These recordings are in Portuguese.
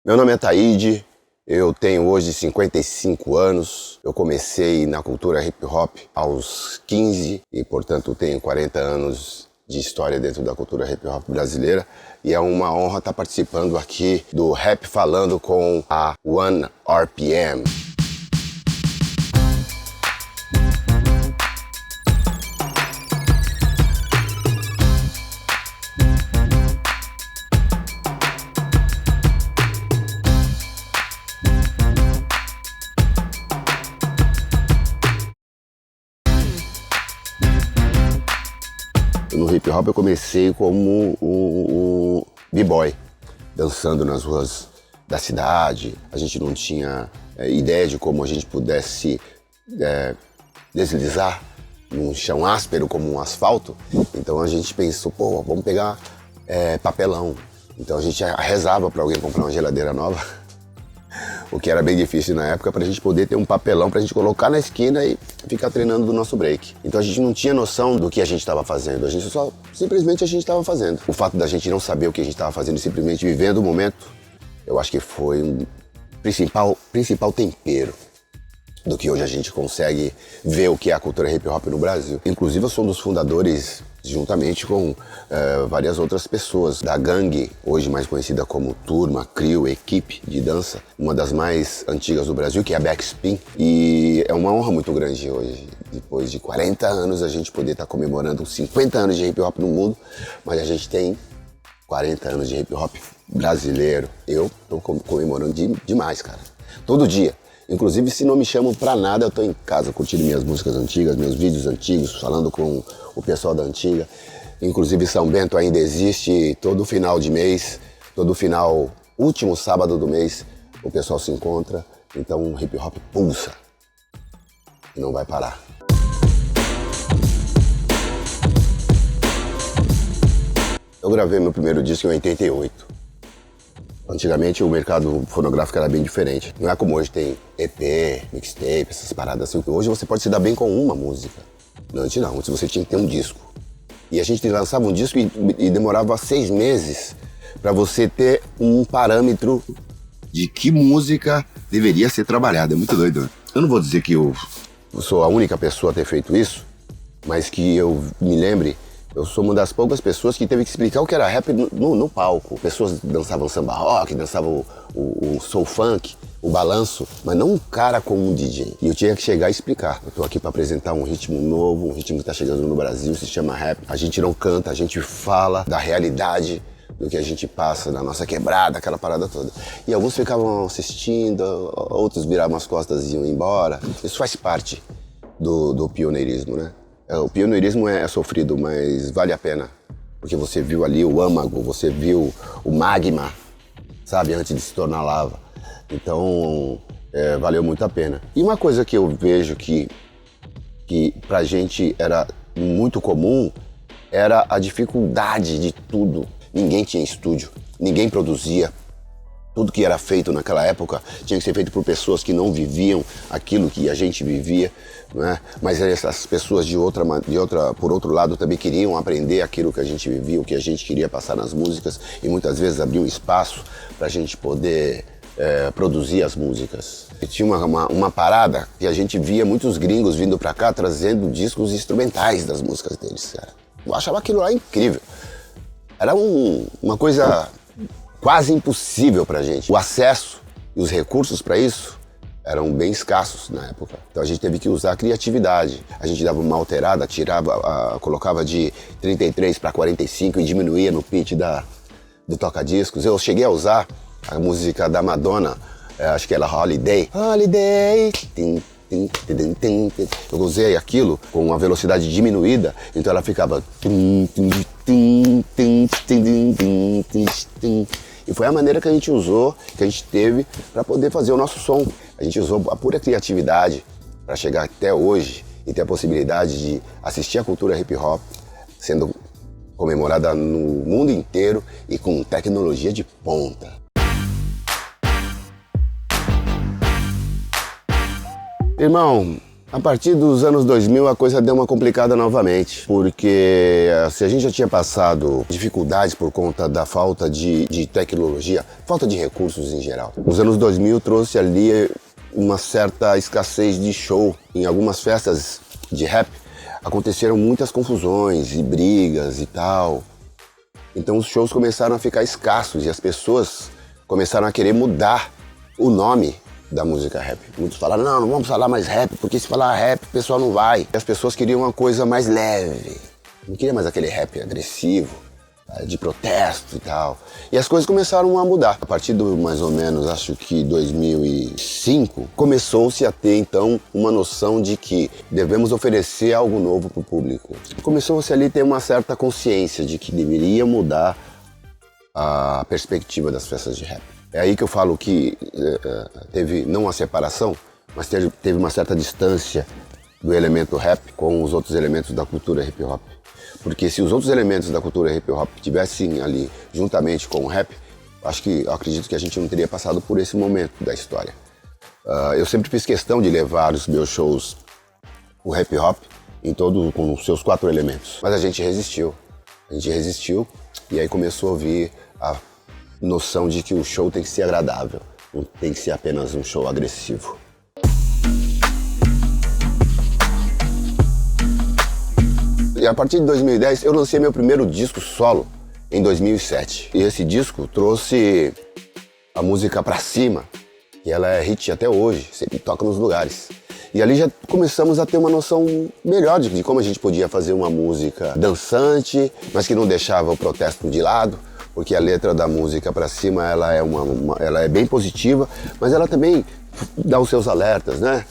Meu nome é Taíde, eu tenho hoje 55 anos. Eu comecei na cultura hip hop aos 15 e, portanto, tenho 40 anos de história dentro da cultura hip hop brasileira. E é uma honra estar participando aqui do Rap Falando com a One RPM. No hip hop eu comecei como um b-boy, dançando nas ruas da cidade. A gente não tinha ideia de como a gente pudesse deslizar num chão áspero como um asfalto. Então a gente pensou, pô, vamos pegar papelão. Então a gente rezava para alguém comprar uma geladeira nova, o que era bem difícil na época, para a gente poder ter um papelão para a gente colocar na esquina e ficar treinando do nosso break. Então a gente não tinha noção do que a gente estava fazendo, simplesmente a gente estava fazendo. O fato da gente não saber o que a gente estava fazendo e simplesmente vivendo o momento, eu acho que foi um principal tempero do que hoje a gente consegue ver o que é a cultura hip hop no Brasil. Inclusive eu sou um dos fundadores, juntamente com várias outras pessoas, da gangue, hoje mais conhecida como Turma, Crio, Equipe de Dança, uma das mais antigas do Brasil, que é a Backspin. E é uma honra muito grande hoje, depois de 40 anos, a gente poder estar comemorando 50 anos de hip hop no mundo, mas a gente tem 40 anos de hip hop brasileiro. Eu tô comemorando demais, cara. Todo dia. Inclusive, se não me chamam pra nada, eu tô em casa curtindo minhas músicas antigas, meus vídeos antigos, falando com o pessoal da antiga. Inclusive, São Bento ainda existe todo final de mês, último sábado do mês, o pessoal se encontra. Então, o hip hop pulsa e não vai parar. Eu gravei meu primeiro disco em 88. Antigamente o mercado fonográfico era bem diferente. Não é como hoje tem EP, mixtape, essas paradas assim. Hoje você pode se dar bem com uma música. Antes não, antes você tinha que ter um disco. E a gente lançava um disco e demorava 6 meses para você ter um parâmetro de que música deveria ser trabalhada. É muito doido. Eu não vou dizer que eu sou a única pessoa a ter feito isso, mas que eu me lembre, eu sou uma das poucas pessoas que teve que explicar o que era rap no palco. Pessoas dançavam samba rock, dançavam o soul funk, o balanço, mas não um cara como um DJ. E eu tinha que chegar e explicar. Eu tô aqui para apresentar um ritmo novo, um ritmo que tá chegando no Brasil, se chama rap. A gente não canta, a gente fala da realidade, do que a gente passa, da nossa quebrada, aquela parada toda. E alguns ficavam assistindo, outros viravam as costas e iam embora. Isso faz parte do pioneirismo, né? O pioneirismo é sofrido, mas vale a pena. Porque você viu ali o âmago, você viu o magma, sabe, antes de se tornar lava. Então, valeu muito a pena. E uma coisa que eu vejo que pra gente era muito comum era a dificuldade de tudo. Ninguém tinha estúdio, ninguém produzia. Tudo que era feito naquela época tinha que ser feito por pessoas que não viviam aquilo que a gente vivia, né? Mas essas pessoas por outro lado, também queriam aprender aquilo que a gente vivia, o que a gente queria passar nas músicas, e muitas vezes abriam espaço para a gente poder produzir as músicas. E tinha uma parada que a gente via muitos gringos vindo para cá trazendo discos instrumentais das músicas deles, cara. Eu achava aquilo lá incrível. Era uma coisa quase impossível pra gente. O acesso e os recursos para isso eram bem escassos na época. Então a gente teve que usar a criatividade. A gente dava uma alterada, colocava de 33 para 45 e diminuía no pitch do toca-discos. Eu cheguei a usar a música da Madonna, acho que era Holiday. Holiday! Eu usei aquilo com uma velocidade diminuída, então ela ficava... E foi a maneira que a gente usou, que a gente teve para poder fazer o nosso som. A gente usou a pura criatividade para chegar até hoje e ter a possibilidade de assistir a cultura hip hop sendo comemorada no mundo inteiro e com tecnologia de ponta. Irmão, A partir dos anos 2000 a coisa deu uma complicada novamente, porque se a gente já tinha passado dificuldades por conta da falta de tecnologia, falta de recursos em geral. Nos anos 2000 trouxe ali uma certa escassez de show. Em algumas festas de rap aconteceram muitas confusões e brigas e tal. Então os shows começaram a ficar escassos e as pessoas começaram a querer mudar o nome da música rap. Muitos falaram, não vamos falar mais rap, porque se falar rap o pessoal não vai. E as pessoas queriam uma coisa mais leve, não queria mais aquele rap agressivo, de protesto e tal. E as coisas começaram a mudar. A partir de mais ou menos, acho que 2005, começou-se a ter então uma noção de que devemos oferecer algo novo para o público. Começou-se ali a ter uma certa consciência de que deveria mudar a perspectiva das festas de rap. É aí que eu falo que teve não uma separação, mas teve uma certa distância do elemento rap com os outros elementos da cultura hip hop. Porque se os outros elementos da cultura hip hop estivessem ali juntamente com o rap, eu acredito que a gente não teria passado por esse momento da história. Eu sempre fiz questão de levar os meus shows, o hip hop, com os seus 4 elementos. Mas a gente resistiu. E aí começou a vir a noção de que o show tem que ser agradável, não tem que ser apenas um show agressivo. E a partir de 2010 eu lancei meu primeiro disco solo em 2007. E esse disco trouxe a música Pra Cima, que ela é hit até hoje, sempre toca nos lugares. E ali já começamos a ter uma noção melhor de como a gente podia fazer uma música dançante, mas que não deixava o protesto de lado, porque a letra da música Pra Cima ela é bem positiva, mas ela também dá os seus alertas, né?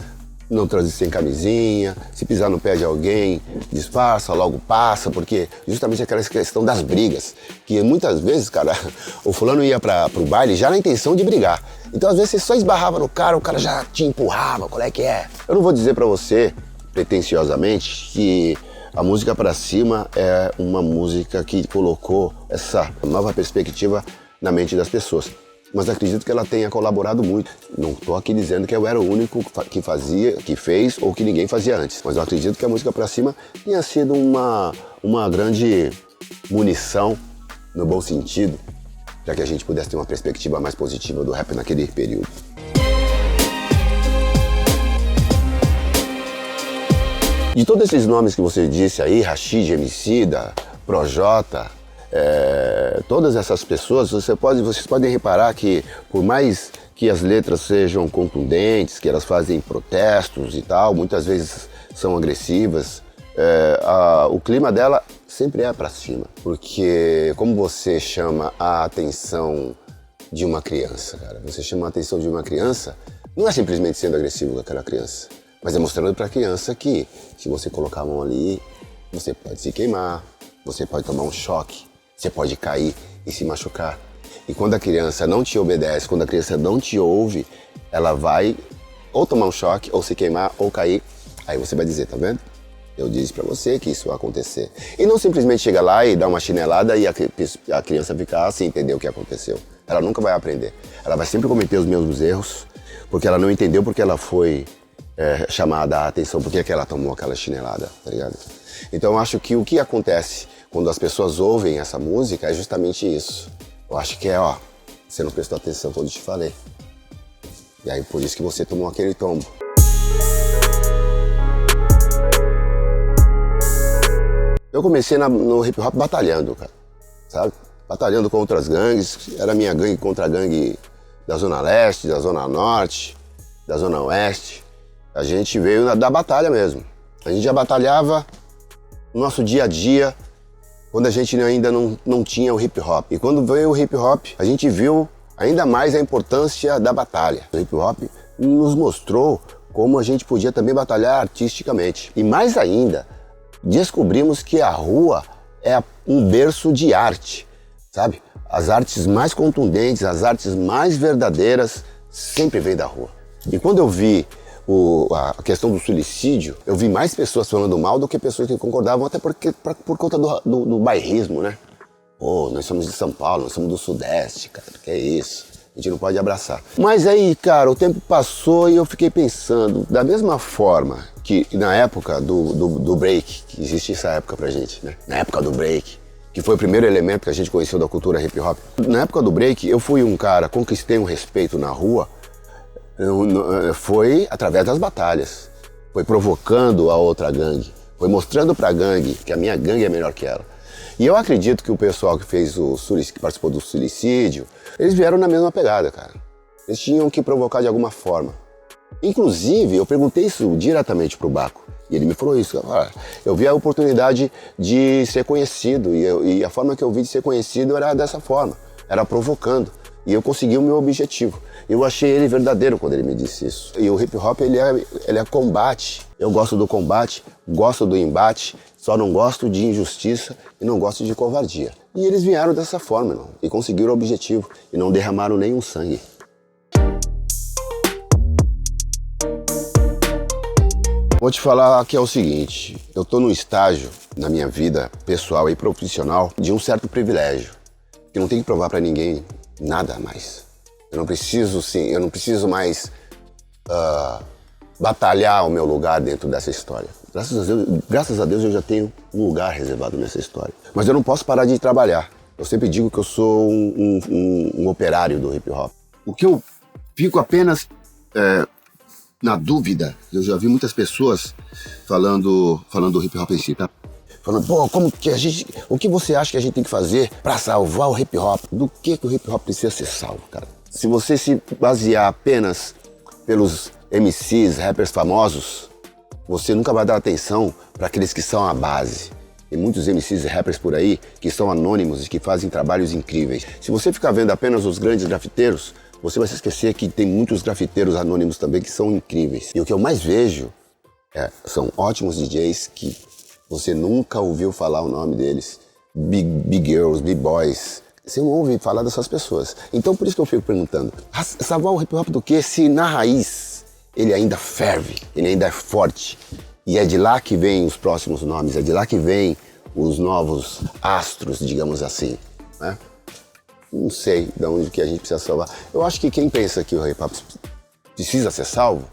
Não transe sem camisinha, se pisar no pé de alguém, disfarça, logo passa, porque justamente aquela questão das brigas, que muitas vezes, cara, o fulano ia pro baile já na intenção de brigar. Então às vezes você só esbarrava no cara, o cara já te empurrava, qual é que é? Eu não vou dizer pra você, pretensiosamente, que a música Pra Cima é uma música que colocou essa nova perspectiva na mente das pessoas. Mas acredito que ela tenha colaborado muito. Não estou aqui dizendo que eu era o único que fez ou que ninguém fazia antes. Mas eu acredito que a música Pra Cima tenha sido uma grande munição, no bom sentido, para que a gente pudesse ter uma perspectiva mais positiva do rap naquele período. De todos esses nomes que você disse aí, Rashid, Emicida, Projota, todas essas pessoas, vocês podem reparar que por mais que as letras sejam contundentes, que elas fazem protestos e tal, muitas vezes são agressivas, o clima dela sempre é pra cima. Porque como você chama a atenção de uma criança, cara, você chama a atenção de uma criança, não é simplesmente sendo agressivo com aquela criança, mas é mostrando pra criança que se você colocar a mão ali, você pode se queimar, você pode tomar um choque, você pode cair e se machucar. E quando a criança não te obedece, quando a criança não te ouve, ela vai ou tomar um choque, ou se queimar, ou cair. Aí você vai dizer, tá vendo? Eu disse pra você que isso vai acontecer. E não simplesmente chegar lá e dar uma chinelada e a criança ficar sem entender o que aconteceu. Ela nunca vai aprender. Ela vai sempre cometer os mesmos erros, porque ela não entendeu porque ela foi chamada a atenção, porque que ela tomou aquela chinelada, tá ligado? Então eu acho que o que acontece quando as pessoas ouvem essa música é justamente isso. Eu acho que você não prestou atenção quando eu te falei. E aí por isso que você tomou aquele tombo. Eu comecei no hip hop batalhando, cara, sabe? Batalhando contra as gangues, era minha gangue contra a gangue da Zona Leste, da Zona Norte, da Zona Oeste. A gente veio da batalha mesmo. A gente já batalhava no nosso dia a dia, quando a gente ainda não tinha o hip hop. E quando veio o hip hop, a gente viu ainda mais a importância da batalha. O hip hop nos mostrou como a gente podia também batalhar artisticamente. E mais ainda, descobrimos que a rua é um berço de arte, sabe? As artes mais contundentes, as artes mais verdadeiras sempre vêm da rua. E quando eu vi a questão do suicídio, eu vi mais pessoas falando mal do que pessoas que concordavam, até por conta do bairrismo, né? Pô, nós somos de São Paulo, nós somos do Sudeste, cara, que é isso? A gente não pode abraçar. Mas aí, cara, o tempo passou e eu fiquei pensando, da mesma forma que na época do break, que existe essa época pra gente, né? Na época do break, que foi o primeiro elemento que a gente conheceu da cultura hip hop. Na época do break, eu fui um cara, conquistei um respeito na rua, foi através das batalhas. Foi provocando a outra gangue, foi mostrando pra gangue que a minha gangue é melhor que ela. E eu acredito que o pessoal que que participou do suicídio, eles vieram na mesma pegada, cara. Eles tinham que provocar de alguma forma. Inclusive, eu perguntei isso diretamente pro Baco. E ele me falou isso. Eu vi a oportunidade de ser conhecido. E a forma que eu vi de ser conhecido era dessa forma. Era provocando. E eu consegui o meu objetivo. Eu achei ele verdadeiro quando ele me disse isso. E o hip hop, ele é combate. Eu gosto do combate, gosto do embate, só não gosto de injustiça e não gosto de covardia. E eles vieram dessa forma, irmão, e conseguiram o objetivo. E não derramaram nenhum sangue. Vou te falar que é o seguinte, eu tô num estágio na minha vida pessoal e profissional de um certo privilégio, que não tenho que provar pra ninguém nada mais. Eu não preciso mais batalhar o meu lugar dentro dessa história. Graças a Deus eu já tenho um lugar reservado nessa história. Mas eu não posso parar de trabalhar. Eu sempre digo que eu sou um operário do hip hop. O que eu fico apenas na dúvida, eu já vi muitas pessoas falando do hip hop em si, tá? Falando, pô, o que você acha que a gente tem que fazer pra salvar o hip hop? Do que o hip hop precisa ser salvo, cara? Se você se basear apenas pelos MCs, rappers famosos, você nunca vai dar atenção para aqueles que são a base. Tem muitos MCs e rappers por aí que são anônimos e que fazem trabalhos incríveis. Se você ficar vendo apenas os grandes grafiteiros, você vai se esquecer que tem muitos grafiteiros anônimos também que são incríveis. E o que eu mais vejo são ótimos DJs que você nunca ouviu falar o nome deles. Big girls, big boys. Você não ouve falar dessas pessoas. Então por isso que eu fico perguntando, salvar o hip hop do quê? Se na raiz ele ainda ferve, ele ainda é forte. E é de lá que vem os próximos nomes, é de lá que vem os novos astros, digamos assim, né? Não sei de onde que a gente precisa salvar. Eu acho que quem pensa que o hip hop precisa ser salvo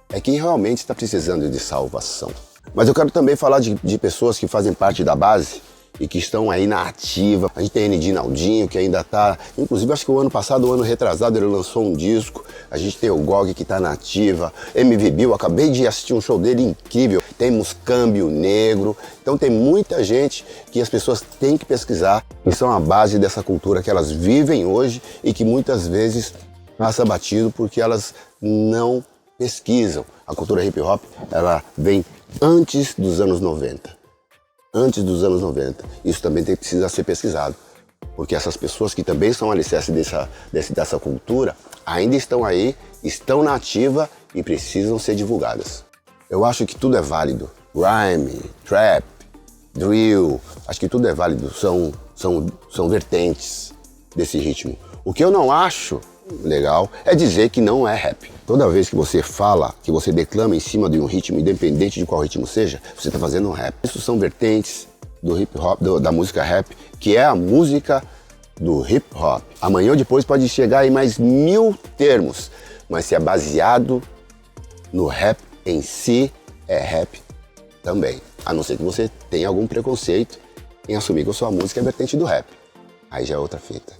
é quem realmente está precisando de salvação. Mas eu quero também falar de pessoas que fazem parte da base e que estão aí na ativa. A gente tem N.D. Naldinho, que ainda está... Inclusive, acho que o ano passado, o ano retrasado, ele lançou um disco. A gente tem o Gog, que está na ativa. MV Bill, acabei de assistir um show dele incrível. Temos Câmbio Negro. Então tem muita gente que as pessoas têm que pesquisar, que são a base dessa cultura que elas vivem hoje e que muitas vezes passa batido porque elas não pesquisam. A cultura hip hop, ela vem antes dos anos 90. Antes dos anos 90. Isso também precisa ser pesquisado. Porque essas pessoas que também são alicerce dessa cultura, ainda estão aí, estão na ativa e precisam ser divulgadas. Eu acho que tudo é válido. Rhyme, trap, drill, acho que tudo é válido. São vertentes desse ritmo. O que eu não acho legal é dizer que não é rap. Toda vez que você fala, que você declama em cima de um ritmo, independente de qual ritmo seja, você está fazendo um rap. Isso são vertentes do hip hop, da música rap, que é a música do hip hop. Amanhã ou depois pode chegar em mais 1000 termos, mas se é baseado no rap em si, é rap também. A não ser que você tenha algum preconceito em assumir que a sua música é vertente do rap. Aí já é outra fita.